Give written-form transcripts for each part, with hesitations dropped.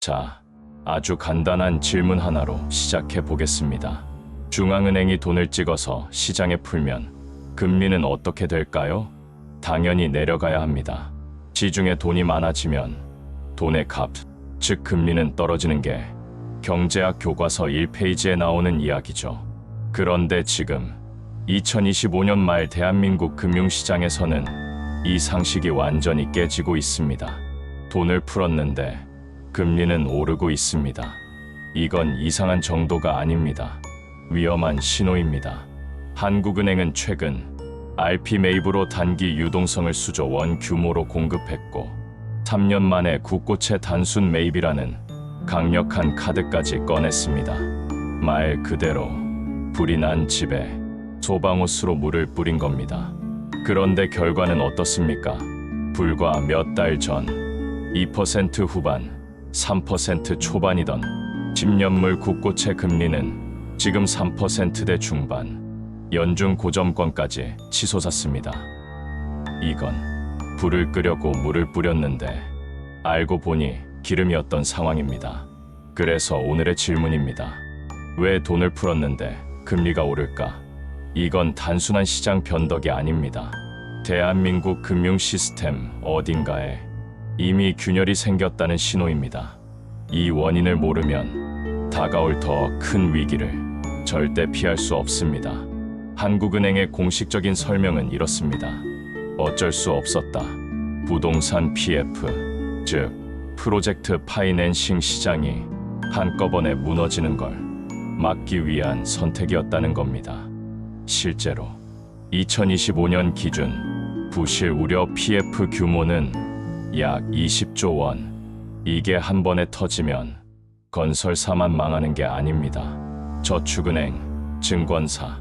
자, 아주 간단한 질문 하나로 시작해 보겠습니다. 중앙은행이 돈을 찍어서 시장에 풀면 금리는 어떻게 될까요? 당연히 내려가야 합니다. 시중에 돈이 많아지면 돈의 값, 즉 금리는 떨어지는 게 경제학 교과서 1페이지에 나오는 이야기죠. 그런데 지금 2025년 말 대한민국 금융시장에서는 이 상식이 완전히 깨지고 있습니다. 돈을 풀었는데 금리는 오르고 있습니다. 이건 이상한 정도가 아닙니다. 위험한 신호입니다. 한국은행은 최근 RP 매입으로 단기 유동성을 수조 원 규모로 공급했고 3년 만에 국고채 단순 매입이라는 강력한 카드까지 꺼냈습니다. 말 그대로 불이 난 집에 소방호스로 물을 뿌린 겁니다. 그런데 결과는 어떻습니까? 불과 몇 달 전 2% 후반, 3% 초반이던 10년물 국고채 금리는 지금 3%대 중반, 연중 고점권까지 치솟았습니다. 이건 불을 끄려고 물을 뿌렸는데 알고 보니 기름이었던 상황입니다. 그래서 오늘의 질문입니다. 왜 돈을 풀었는데 금리가 오를까? 이건 단순한 시장 변덕이 아닙니다. 대한민국 금융 시스템 어딘가에 이미 균열이 생겼다는 신호입니다. 이 원인을 모르면 다가올 더 큰 위기를 절대 피할 수 없습니다. 한국은행의 공식적인 설명은 이렇습니다. 어쩔 수 없었다. 부동산 PF, 즉 프로젝트 파이낸싱 시장이 한꺼번에 무너지는 걸 막기 위한 선택이었다는 겁니다. 실제로 2025년 기준 부실 우려 PF 규모는 약 20조 원. 이게 한 번에 터지면 건설사만 망하는 게 아닙니다. 저축은행, 증권사,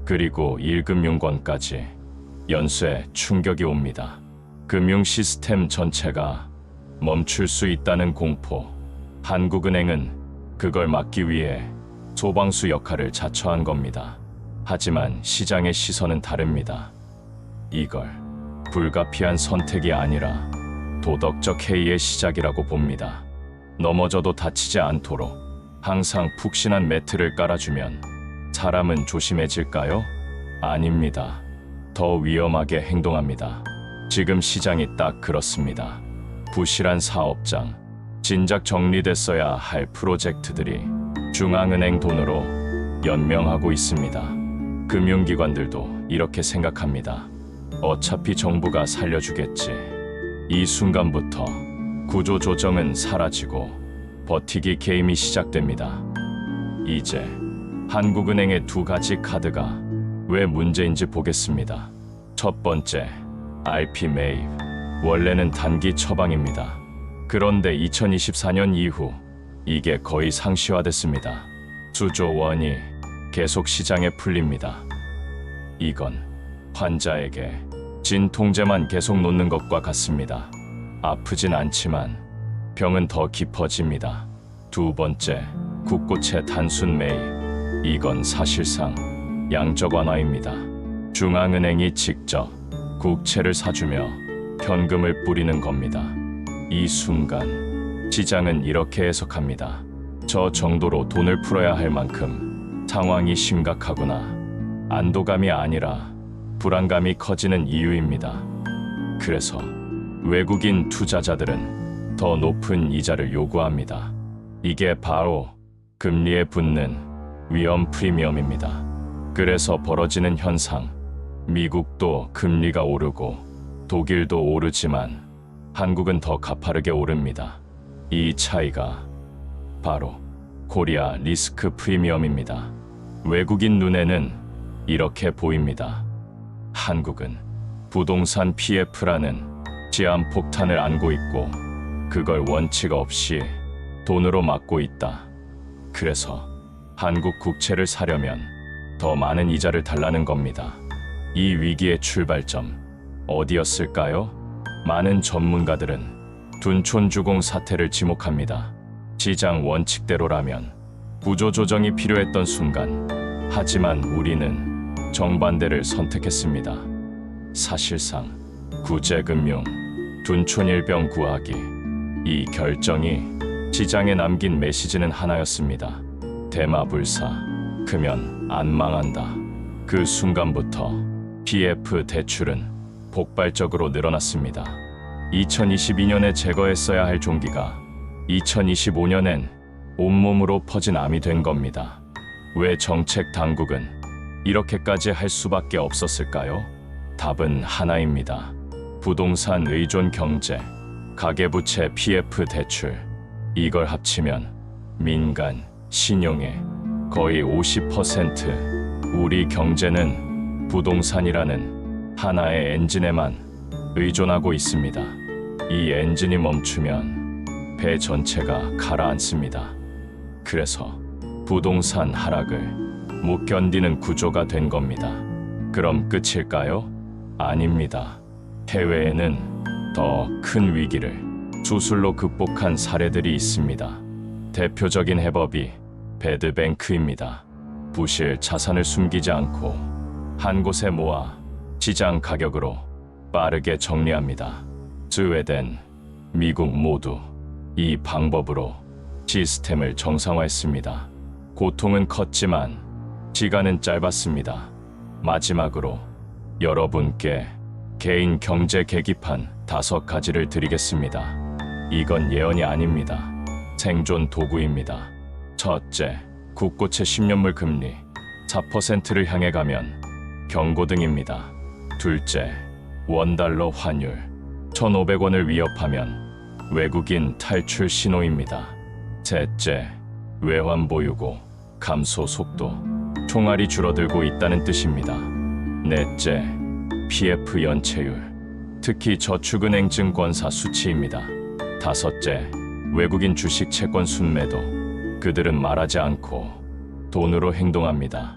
그리고 1금융권까지 연쇄 충격이 옵니다. 금융 시스템 전체가 멈출 수 있다는 공포. 한국은행은 그걸 막기 위해 소방수 역할을 자처한 겁니다. 하지만 시장의 시선은 다릅니다. 이걸 불가피한 선택이 아니라 도덕적 해이의 시작이라고 봅니다. 넘어져도 다치지 않도록 항상 푹신한 매트를 깔아주면 사람은 조심해질까요? 아닙니다. 더 위험하게 행동합니다. 지금 시장이 딱 그렇습니다. 부실한 사업장, 진작 정리됐어야 할 프로젝트들이 중앙은행 돈으로 연명하고 있습니다. 금융기관들도 이렇게 생각합니다. 어차피 정부가 살려주겠지. 이 순간부터 구조조정은 사라지고 버티기 게임이 시작됩니다. 이제 한국은행의 두 가지 카드가 왜 문제인지 보겠습니다. 첫 번째, RP 매입. 원래는 단기 처방입니다. 그런데 2024년 이후 이게 거의 상시화됐습니다. 수조 원이 계속 시장에 풀립니다. 이건 환자에게 진통제만 계속 놓는 것과 같습니다. 아프진 않지만 병은 더 깊어집니다. 두 번째, 국고채 단순 매입. 이건 사실상 양적 완화입니다. 중앙은행이 직접 국채를 사주며 현금을 뿌리는 겁니다. 이 순간 시장은 이렇게 해석합니다. 저 정도로 돈을 풀어야 할 만큼 상황이 심각하구나. 안도감이 아니라 불안감이 커지는 이유입니다. 그래서 외국인 투자자들은 더 높은 이자를 요구합니다. 이게 바로 금리에 붙는 위험 프리미엄입니다. 그래서 벌어지는 현상, 미국도 금리가 오르고 독일도 오르지만 한국은 더 가파르게 오릅니다. 이 차이가 바로 코리아 리스크 프리미엄입니다. 외국인 눈에는 이렇게 보입니다. 한국은 부동산 PF라는 시한폭탄을 안고 있고 그걸 원칙 없이 돈으로 막고 있다. 그래서 한국 국채를 사려면 더 많은 이자를 달라는 겁니다. 이 위기의 출발점 어디였을까요? 많은 전문가들은 둔촌주공 사태를 지목합니다. 시장 원칙대로라면 구조조정이 필요했던 순간, 하지만 우리는 정반대를 선택했습니다. 사실상 구제금융, 둔촌일병 구하기, 이 결정이 시장에 남긴 메시지는 하나였습니다. 대마불사, 크면 안 망한다. 그 순간부터 PF 대출은 폭발적으로 늘어났습니다. 2022년에 제거했어야 할 종기가 2025년엔 온몸으로 퍼진 암이 된 겁니다. 왜 정책 당국은 이렇게까지 할 수밖에 없었을까요? 답은 하나입니다. 부동산 의존 경제, 가계부채 PF 대출, 이걸 합치면 민간 신용의 거의 50%, 우리 경제는 부동산이라는 하나의 엔진에만 의존하고 있습니다. 이 엔진이 멈추면 배 전체가 가라앉습니다. 그래서 부동산 하락을 못 견디는 구조가 된 겁니다. 그럼 끝일까요? 아닙니다. 해외에는 더 큰 위기를 수술로 극복한 사례들이 있습니다. 대표적인 해법이 배드뱅크입니다. 부실 자산을 숨기지 않고 한 곳에 모아 시장 가격으로 빠르게 정리합니다. 스웨덴, 미국 모두 이 방법으로 시스템을 정상화했습니다. 고통은 컸지만 시간은 짧았습니다. 마지막으로 여러분께 개인 경제 계기판 5가지를 드리겠습니다. 이건 예언이 아닙니다. 생존 도구입니다. 첫째, 국고채 10년물 금리 4%를 향해 가면 경고등입니다. 둘째, 원달러 환율 1,500원을 위협하면 외국인 탈출 신호입니다. 셋째, 외환 보유고 감소 속도, 총알이 줄어들고 있다는 뜻입니다. 넷째, PF 연체율, 특히 저축은행 증권사 수치입니다. 다섯째, 외국인 주식 채권 순매도, 그들은 말하지 않고 돈으로 행동합니다.